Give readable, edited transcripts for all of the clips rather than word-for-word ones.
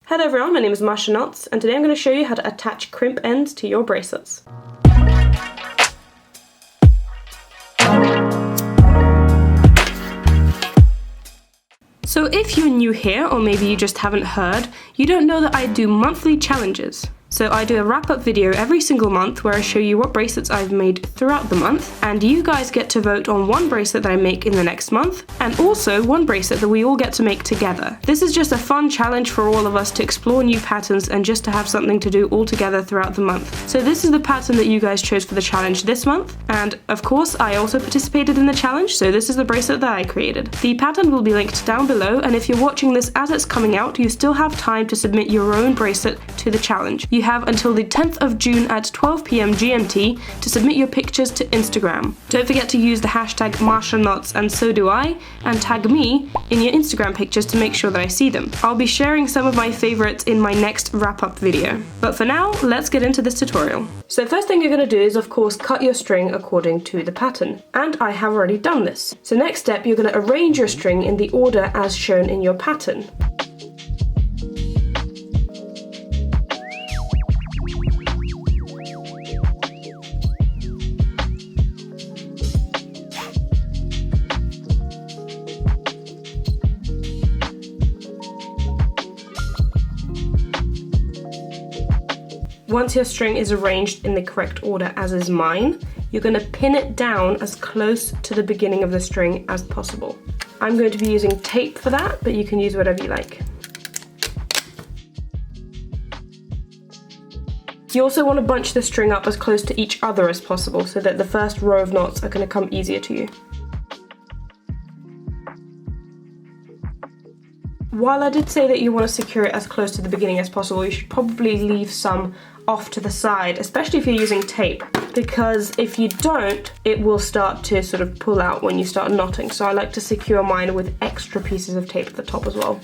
Hello everyone, my name is Masha and today I'm going to show you how to attach crimp ends to your bracelets. So if you're new here, or maybe you just haven't heard, you don't know that I do monthly challenges. So I do a wrap-up video every single month where I show you what bracelets I've made throughout the month, and you guys get to vote on one bracelet that I make in the next month, and also one bracelet that we all get to make together. This is just a fun challenge for all of us to explore new patterns and just to have something to do all together throughout the month. So this is the pattern that you guys chose for the challenge this month, and of course I also participated in the challenge, so this is the bracelet that I created. The pattern will be linked down below, and if you're watching this as it's coming out, you still have time to submit your own bracelet to the challenge. You have until the 10th of June at 12 PM GMT to submit your pictures to Instagram. Don't forget to use the hashtag MashaKnots and so do I, and tag me in your Instagram pictures to make sure that I see them. I'll be sharing some of my favorites in my next wrap-up video. But for now, let's get into this tutorial. So the first thing you're going to do is of course cut your string according to the pattern, and I have already done this. So next step, you're going to arrange your string in the order as shown in your pattern. Once your string is arranged in the correct order as is mine, you're going to pin it down as close to the beginning of the string as possible. I'm going to be using tape for that, but you can use whatever you like. You also want to bunch the string up as close to each other as possible so that the first row of knots are going to come easier to you. While I did say that you want to secure it as close to the beginning as possible, you should probably leave some off to the side, especially if you're using tape, because if you don't, it will start to sort of pull out when you start knotting. So I like to secure mine with extra pieces of tape at the top as well,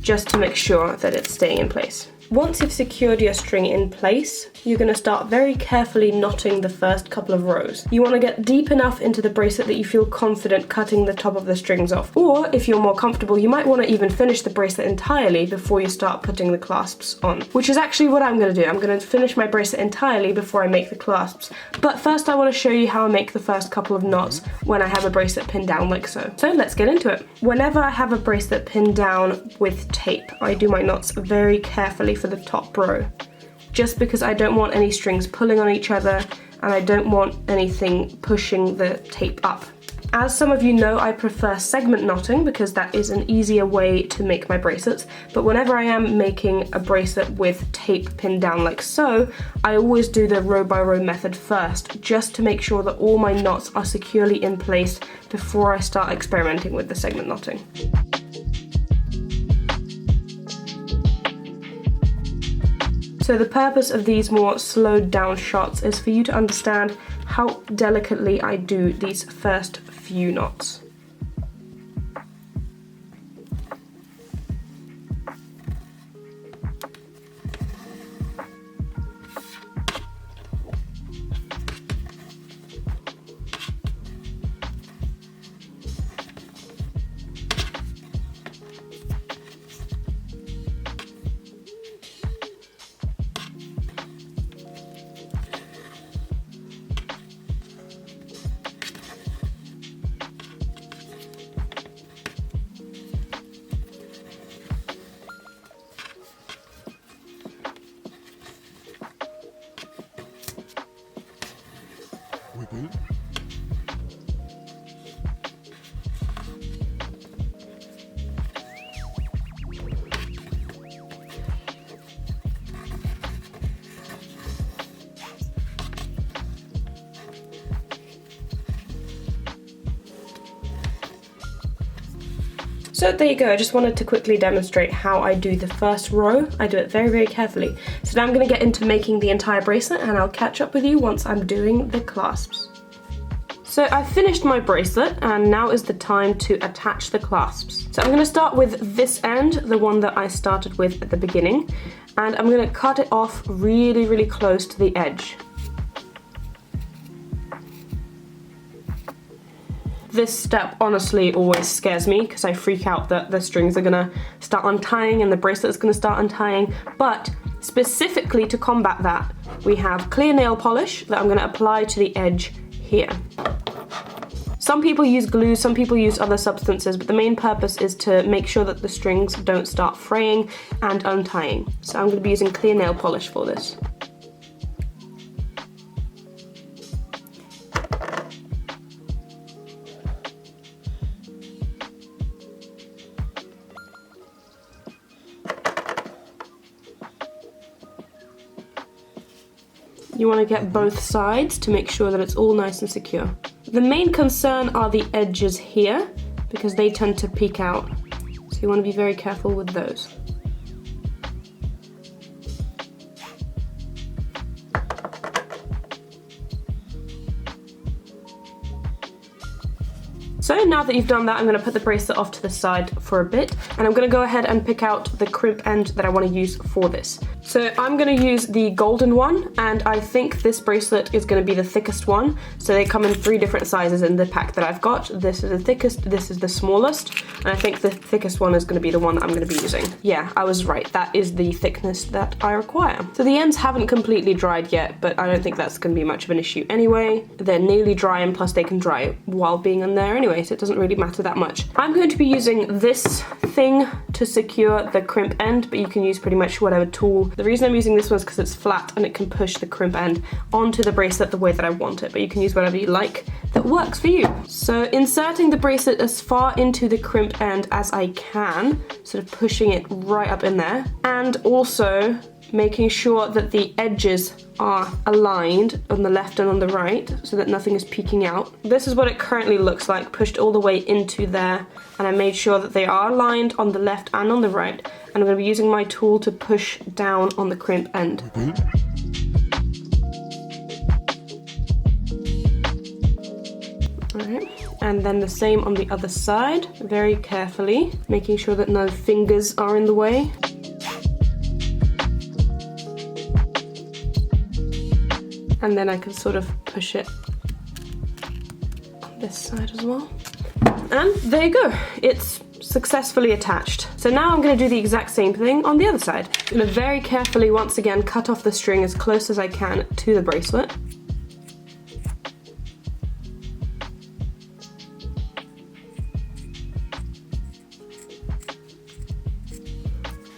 just to make sure that it's staying in place. Once you've secured your string in place, you're going to start very carefully knotting the first couple of rows. You want to get deep enough into the bracelet that you feel confident cutting the top of the strings off. Or if you're more comfortable, you might want to even finish the bracelet entirely before you start putting the clasps on, which is actually what I'm going to do. I'm going to finish my bracelet entirely before I make the clasps. But first I want to show you how I make the first couple of knots when I have a bracelet pinned down like so. So let's get into it. Whenever I have a bracelet pinned down with tape, I do my knots very carefully for the top row, just because I don't want any strings pulling on each other and I don't want anything pushing the tape up. As some of you know, I prefer segment knotting because that is an easier way to make my bracelets, but whenever I am making a bracelet with tape pinned down like so, I always do the row by row method first, just to make sure that all my knots are securely in place before I start experimenting with the segment knotting. So the purpose of these more slowed down shots is for you to understand how delicately I do these first few knots. So there you go, I just wanted to quickly demonstrate how I do the first row. I do it very, very carefully. So now I'm going to get into making the entire bracelet and I'll catch up with you once I'm doing the clasps. So I've finished my bracelet and now is the time to attach the clasps. So I'm going to start with this end, the one that I started with at the beginning, and I'm going to cut it off really, really close to the edge. This step honestly always scares me because I freak out that the strings are gonna start untying and the bracelet is going to start untying. But specifically to combat that, we have clear nail polish that I'm going to apply to the edge here. Some people use glue, some people use other substances, but the main purpose is to make sure that the strings don't start fraying and untying. So I'm going to be using clear nail polish for this. You want to get both sides to make sure that it's all nice and secure. The main concern are the edges here, because they tend to peek out. So you want to be very careful with those. So now that you've done that, I'm going to put the bracelet off to the side for a bit, and I'm going to go ahead and pick out the crimp end that I want to use for this. So I'm going to use the golden one, and I think this bracelet is going to be the thickest one. So they come in 3 different sizes in the pack that I've got. This is the thickest, this is the smallest, and I think the thickest one is going to be the one that I'm going to be using. Yeah, I was right. That is the thickness that I require. So the ends haven't completely dried yet, but I don't think that's going to be much of an issue anyway. They're nearly dry, and plus they can dry while being in there anyway, so it doesn't really matter that much. I'm going to be using this thing to secure the crimp end, but you can use pretty much whatever tool. The reason I'm using this one is because it's flat and it can push the crimp end onto the bracelet the way that I want it, but you can use whatever you like that works for you. So inserting the bracelet as far into the crimp end as I can, sort of pushing it right up in there, and also making sure that the edges are aligned on the left and on the right so that nothing is peeking out. This is what it currently looks like, pushed all the way into there, and I made sure that they are aligned on the left and on the right, and I'm going to be using my tool to push down on the crimp end. Alright, and then the same on the other side, very carefully, making sure that no fingers are in the way. And then I can sort of push it on this side as well. And there you go, it's successfully attached. So now I'm going to do the exact same thing on the other side. I'm going to very carefully once again cut off the string as close as I can to the bracelet.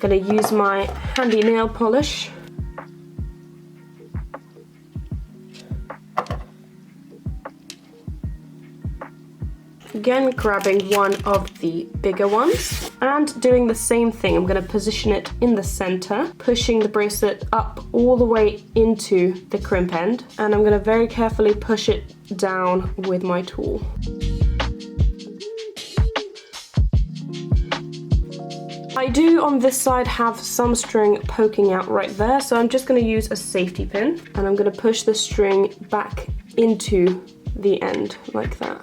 Going to use my handy nail polish. Again, grabbing one of the bigger ones and doing the same thing. I'm going to position it in the center, pushing the bracelet up all the way into the crimp end, and I'm going to very carefully push it down with my tool. I do on this side have some string poking out right there, so I'm just going to use a safety pin and I'm going to push the string back into the end like that.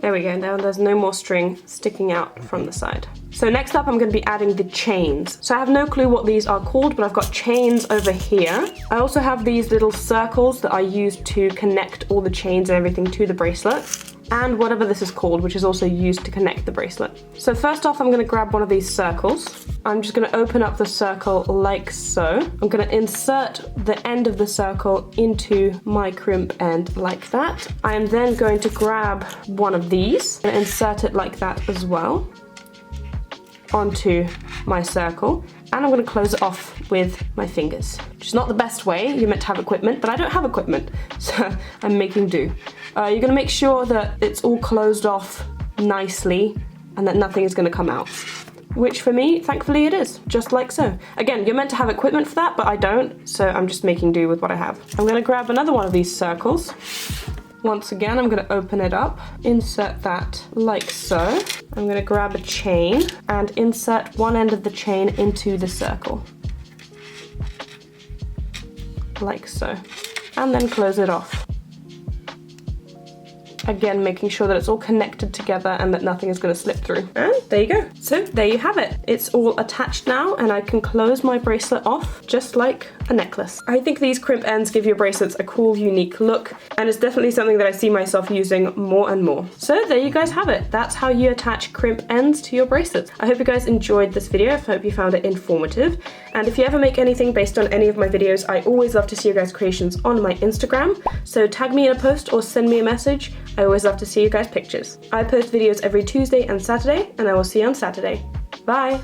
There we go, now there's no more string sticking out from the side. So next up I'm going to be adding the chains. So I have no clue what these are called, but I've got chains over here. I also have these little circles that I use to connect all the chains and everything to the bracelet, and whatever this is called, which is also used to connect the bracelet. So first off, I'm going to grab one of these circles. I'm just going to open up the circle like so. I'm going to insert the end of the circle into my crimp end like that. I am then going to grab one of these and insert it like that as well onto my circle, and I'm going to close it off with my fingers, which is not the best way. You're meant to have equipment, but I don't have equipment, so I'm making do. You're going to make sure that it's all closed off nicely and that nothing is going to come out, which for me, thankfully it is, just like so. Again, you're meant to have equipment for that, but I don't, so I'm just making do with what I have. I'm going to grab another one of these circles. Once again, I'm going to open it up, insert that like so. I'm going to grab a chain and insert one end of the chain into the circle, like so, and then close it off. Again, making sure that it's all connected together and that nothing is going to slip through. And there you go. So there you have it. It's all attached now, and I can close my bracelet off just like a necklace. I think these crimp ends give your bracelets a cool, unique look, and it's definitely something that I see myself using more and more. So there you guys have it. That's how you attach crimp ends to your bracelets. I hope you guys enjoyed this video. I hope you found it informative. And if you ever make anything based on any of my videos, I always love to see your guys' creations on my Instagram. So tag me in a post or send me a message. I always love to see you guys' pictures. I post videos every Tuesday and Saturday, and I will see you on Saturday. Bye!